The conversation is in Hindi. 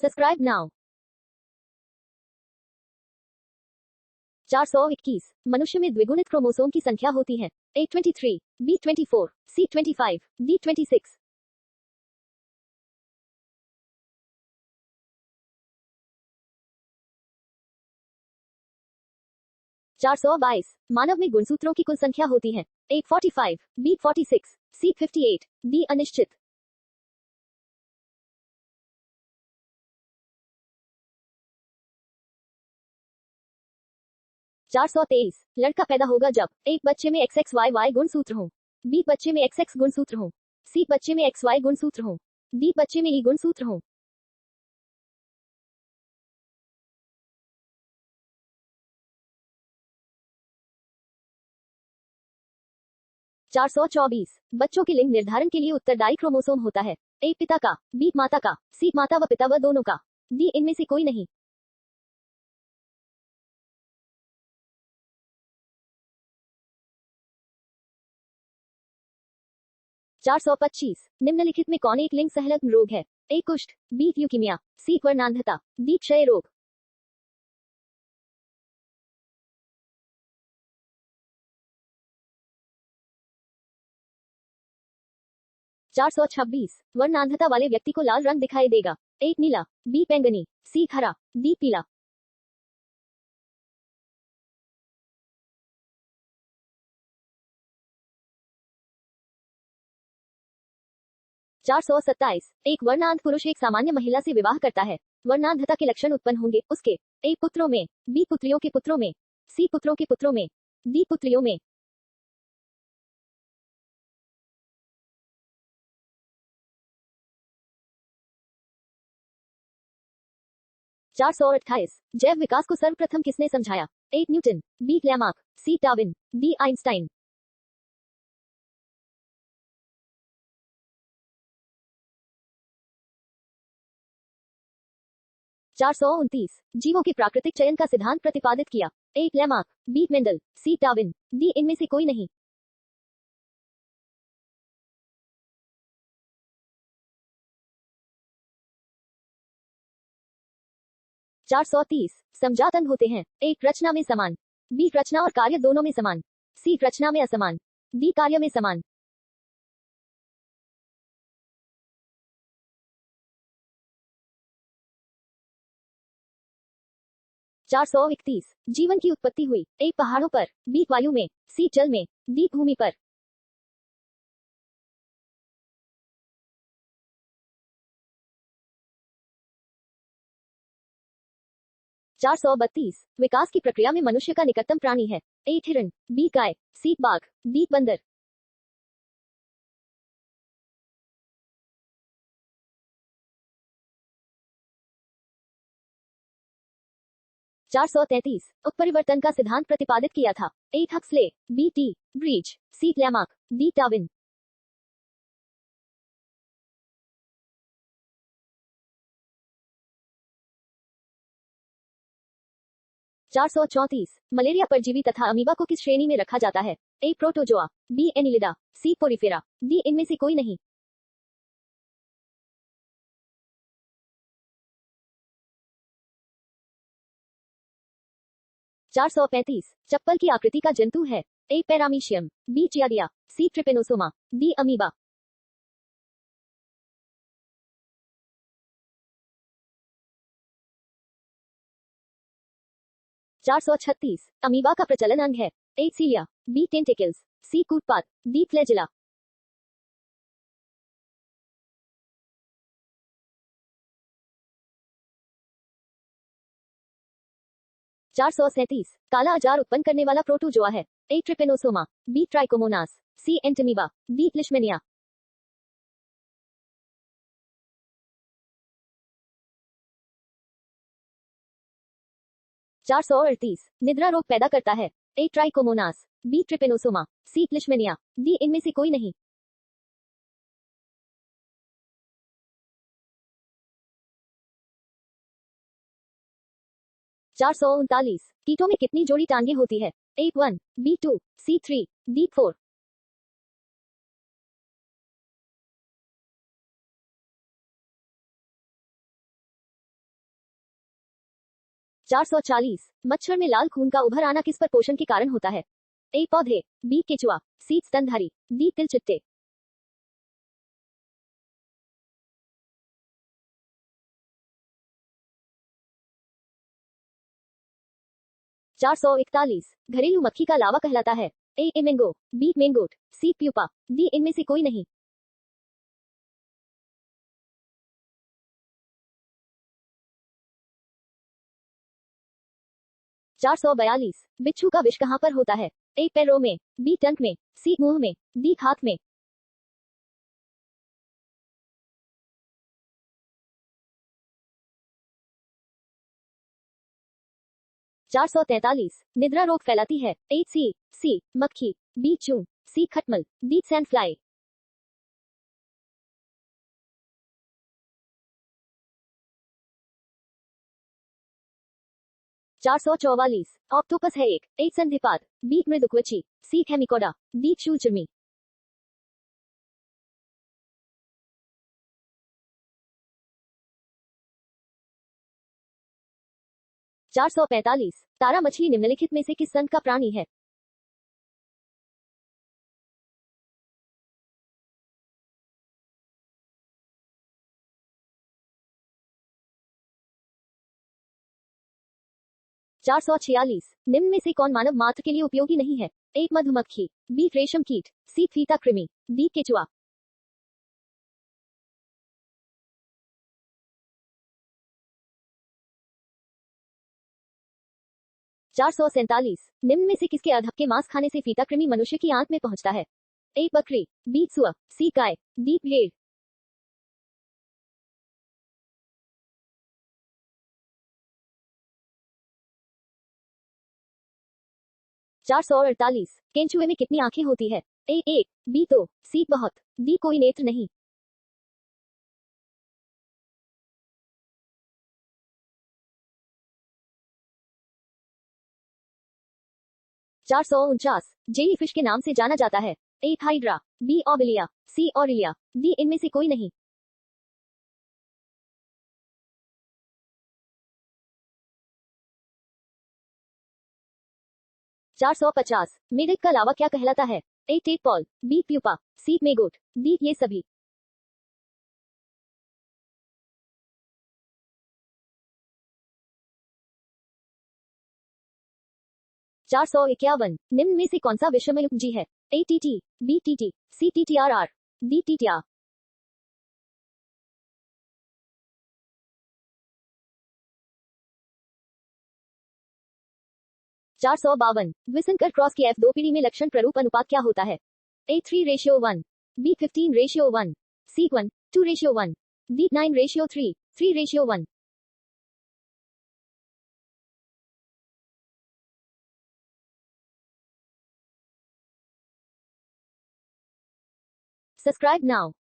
Subscribe now. 421 मनुष्य में द्विगुणित क्रोमोसोम की संख्या होती है। A23, B24, C25, D26। 422 मानव में गुणसूत्रों की कुल संख्या होती है। A45, B46, C58, D अनिश्चित। 423 लड़का पैदा होगा जब एक बच्चे में XXYY गुणसूत्र हो, B बच्चे में XX गुणसूत्र हो, C बच्चे में XY गुणसूत्र हो, D बच्चे में E गुणसूत्र हो। 424 बच्चों के लिंग निर्धारण के लिए उत्तरदायी क्रोमोसोम होता है। A पिता का, B माता का, C माता व पिता व दोनों का, D इनमें से कोई नहीं। 425 निम्नलिखित में कौन एक लिंग संलग्न रोग है? A कुष्ठ, B ल्यूकीमिया, C वर्णांधता, D क्षय रोग। 426 वर्णांधता वाले व्यक्ति को लाल रंग दिखाई देगा। A नीला, B बैंगनी, C हरा, D पीला। 427 एक वर्णांध पुरुष एक सामान्य महिला से विवाह करता है। वर्णांधता के लक्षण उत्पन्न होंगे उसके A पुत्रों में, B पुत्रियों के पुत्रों में, C पुत्रों के पुत्रों में, D पुत्रियों में। 428 जैव विकास को सर्वप्रथम किसने समझाया? A Newton, B Lamarck, C Darwin, D Einstein. 429 जीवों के प्राकृतिक चयन का सिद्धांत प्रतिपादित किया। A Lamarck, B Mendel, C Darwin, D इनमें से कोई नहीं। 430 समजात अंग होते हैं। A रचना में समान, B रचना और कार्य दोनों में समान, C रचना में असमान, D कार्य में समान। 431 जीवन की उत्पत्ति हुई। A पहाड़ों पर, B वायु में, C जल में, D भूमि पर। 432 विकास की प्रक्रिया में मनुष्य का निकटतम प्राणी है। A हिरण, B गाय, C बाघ, D बंदर। 433 उत्परिवर्तन का सिद्धांत प्रतिपादित किया था। A Huxley, B T breach, C Lamarck, D Darwin. 434 malaria परजीवी तथा अमीबा को किस श्रेणी में रखा जाता है? A protozoa, B Annelida, C Porifera, D इनमें से कोई नहीं। 435 चप्पल की आकृति का जंतु है। A paramecium, B चियाडिया, C Trypanosoma, D amoeba. 436 amoeba का प्रचलन अंग है। A सीलिया, B tentacles, C कूटपात, D flagella. 437 काला अजार उत्पन्न करने वाला प्रोटोजोआ है। A Trypanosoma, B trichomonas, C Entamoeba, D लिशमेनिया। 438 निद्रा रोग पैदा करता है। A trichomonas, B Trypanosoma, C लिशमेनिया, D इनमें से कोई नहीं। 439 कीटों में कितनी जोड़ी टांगे होती है? A 1, B 2, C 3, D 4। 440 मच्छर में लाल खून का उभर आना किस पर पोषण के कारण होता है? ए पौधे, बी केचुआ, सी स्तनधारी, डी तिल चिट्टे। 441 घरेलू मक्खी का लावा कहलाता है? A mango, B maggot, C pupa, D इनमें से कोई नहीं। 442 बिच्छू का विष कहाँ पर होता है? ए पैरों में, बी टंक में, सी मुंह में, डी हाथ में। 443 निद्रा रोग फैलाती है? ए सी मक्खी, बी चूं, सी खटमल, डी सैंड फ्लाई। 444 ऑक्टोपस है एक? ए संधिपाद, बी मृदुकवची, सी हेमिकोडा, डी शूलचुर्मी। 445 तारा मछली निम्नलिखित में से किस संघ का प्राणी है? 446 निम्न में से कौन मानव मात्र के लिए उपयोगी नहीं है? ए मधुमक्खी, बी रेशम कीट, सी फीता कृमि, डी केचुआ। 447 निम्न में से किसके अर्धक के मांस खाने से फीता कृमि मनुष्य की आंत में पहुंचता है? ए बकरी, बी सुअर, सी गाय, डी भेड़। 448 केंचुए में कितनी आंखें होती है? ए एक, बी दो, सी बहुत, डी कोई नेत्र नहीं। 449 जेली फिश के नाम से जाना जाता है? A hydra, B Obelia, C Aurelia, D इनमें से कोई नहीं। 450 मेढक का लावा क्या कहलाता है? ए टेटपॉल, बी प्यूपा, सी मेगोट, डी ये सभी। 451 निम्न में से कौन सा विषमयुक्त जी है? ए टीटी, बी टीटी, सी टीटीआरआर, डी टीटीआर। 452 द्विसंकर क्रॉस की F2 पीढ़ी में लक्षण प्ररूप अनुपात क्या होता है? ए 3:1, बी 15:1, सी 1:2:1, डी 9:3, 3:1। Subscribe now.